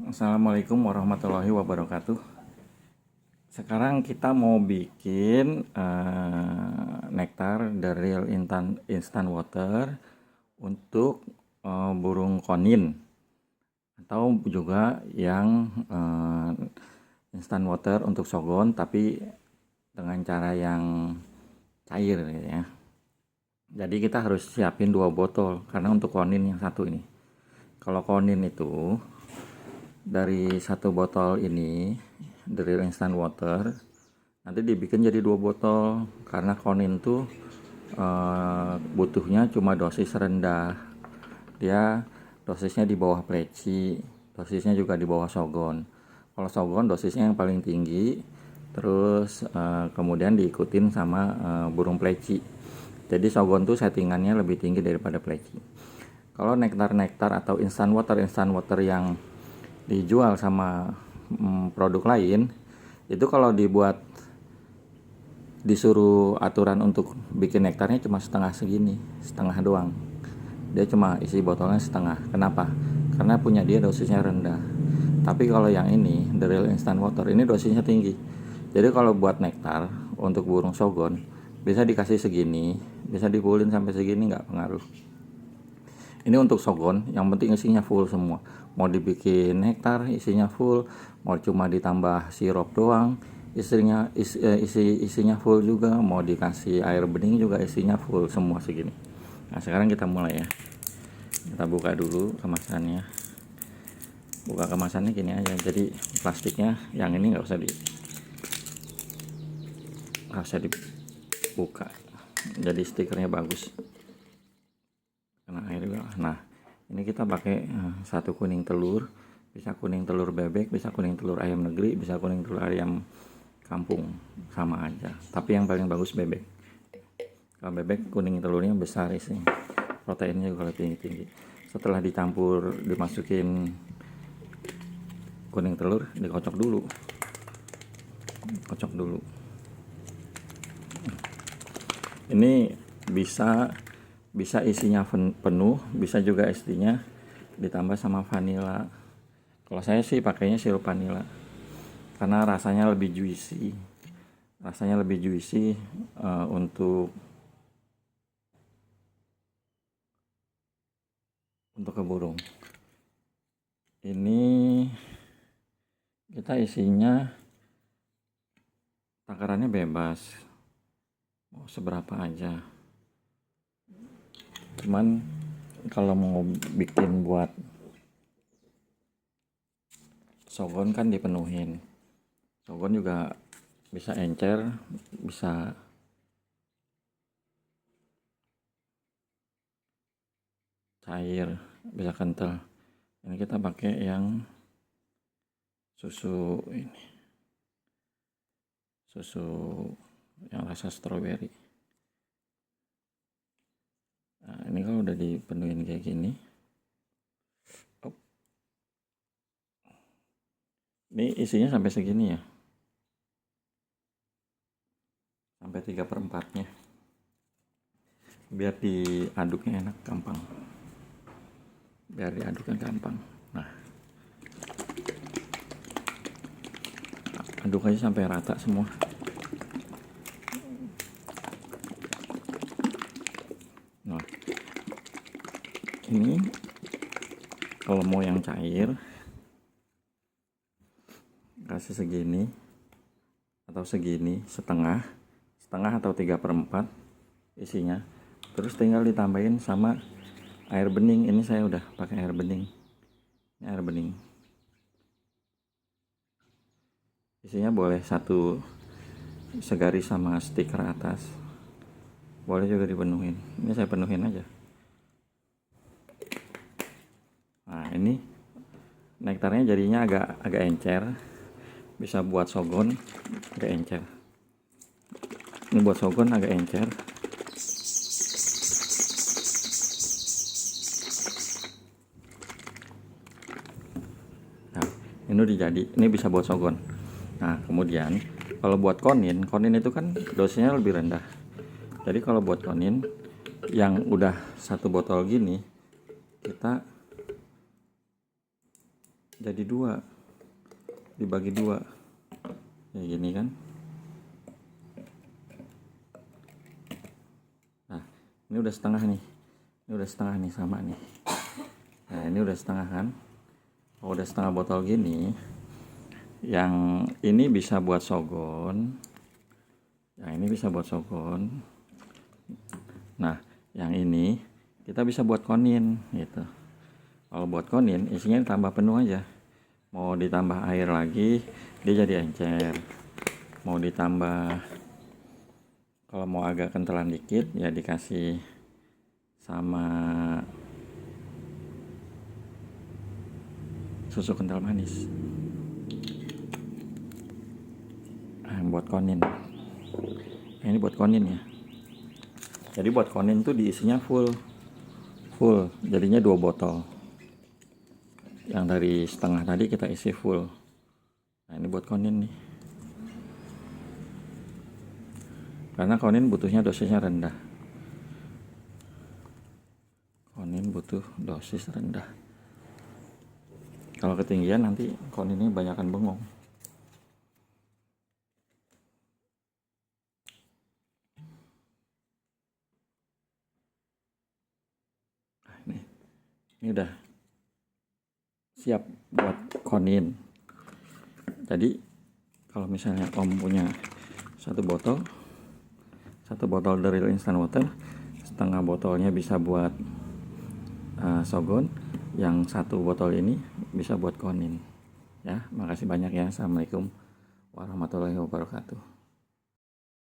Assalamualaikum warahmatullahi wabarakatuh. Sekarang kita mau bikin nektar dari instant water untuk burung konin, atau juga yang instant water untuk sogon tapi dengan cara yang cair gitu ya. Jadi kita harus siapin 2 botol karena untuk konin yang satu ini. Kalau konin itu dari 1 botol ini dari instant water nanti dibikin jadi 2 botol karena konin tuh butuhnya cuma dosis rendah, dia dosisnya di bawah pleci, dosisnya juga di bawah sogon. Kalau sogon dosisnya yang paling tinggi, terus kemudian diikutin sama burung pleci. Jadi sogon tuh settingannya lebih tinggi daripada pleci. Kalau nektar atau instant water yang dijual sama produk lain itu kalau dibuat disuruh aturan untuk bikin nektarnya cuma setengah doang, dia cuma isi botolnya setengah. Kenapa? Karena punya dia dosisnya rendah. Tapi kalau yang ini The Real Instant Water ini dosisnya tinggi, jadi kalau buat nektar untuk burung sogon bisa dikasih segini, bisa dipulin sampai segini, nggak pengaruh. Ini untuk sogon, yang penting isinya full semua. Mau dibikin nektar isinya full, mau cuma ditambah sirup doang, isinya full juga. Mau dikasih air bening juga isinya full semua segini. Nah sekarang kita mulai ya. Kita buka dulu kemasannya. Buka kemasannya gini aja. Jadi plastiknya yang ini nggak usah dibuka. Jadi stikernya bagus. Kena air juga. Nah ini kita pakai 1 kuning telur, bisa kuning telur bebek, bisa kuning telur ayam negeri, bisa kuning telur ayam kampung, sama aja, tapi yang paling bagus bebek. Kalau bebek kuning telurnya besar isinya, proteinnya juga lebih tinggi. Setelah dicampur, dimasukin kuning telur, dikocok dulu, ini bisa isinya penuh, bisa juga isinya ditambah sama vanila. Kalau saya sih pakainya sirup vanila karena rasanya lebih juicy, untuk ke burung. Ini kita isinya takarannya bebas, mau seberapa aja. Cuman kalau mau bikin buat sogon kan dipenuhin. Sogon juga bisa encer, bisa cair, bisa kental. Ini kita pakai yang susu yang rasa stroberi. Nah, ini kalau udah dipenuhin kayak gini, ini isinya sampai segini ya, sampai 3/4-nya, biar diaduknya enak, gampang. Nah, aduk aja sampai rata semua. Nah, ini kalau mau yang cair kasih segini atau segini, setengah atau 3/4 isinya. Terus tinggal ditambahin sama air bening. Ini saya udah pakai air bening. Ini air bening. Isinya boleh 1 segaris sama stiker atas. Boleh juga dipenuhin. Ini saya penuhin aja. Nah, ini nektarnya jadinya agak encer. Bisa buat sogon agak encer. Ini buat sogon agak encer. Nah, ini bisa buat sogon. Nah, kemudian kalau buat konin itu kan dosisnya lebih rendah. Jadi kalau buat konin yang udah 1 botol gini, kita jadi dua, dibagi dua kayak gini kan. Nah ini udah setengah nih, sama nih. Nah ini udah setengah kan. Kalau udah setengah botol gini, yang ini bisa buat sogon, yang ini bisa buat sogon. Nah yang ini kita bisa buat konin gitu. Kalau buat konin isinya ditambah penuh aja. Mau ditambah air lagi dia jadi encer. Mau ditambah, kalau mau agak kentelan dikit ya dikasih sama susu kental manis. Nah, buat konin. Nah, ini buat konin ya. Jadi buat konin tuh diisinya full, jadinya 2 botol. Yang dari setengah tadi kita isi full. Nah ini buat konin nih. Karena konin butuhnya dosisnya rendah. Konin butuh dosis rendah. Kalau ketinggian nanti koninnya banyakan bengong. Nah, ini udah siap buat konin. Jadi kalau misalnya Om punya satu botol dari instant water, setengah botolnya bisa buat sogon, yang satu botol ini bisa buat konin ya. Makasih banyak ya. Assalamualaikum warahmatullahi wabarakatuh.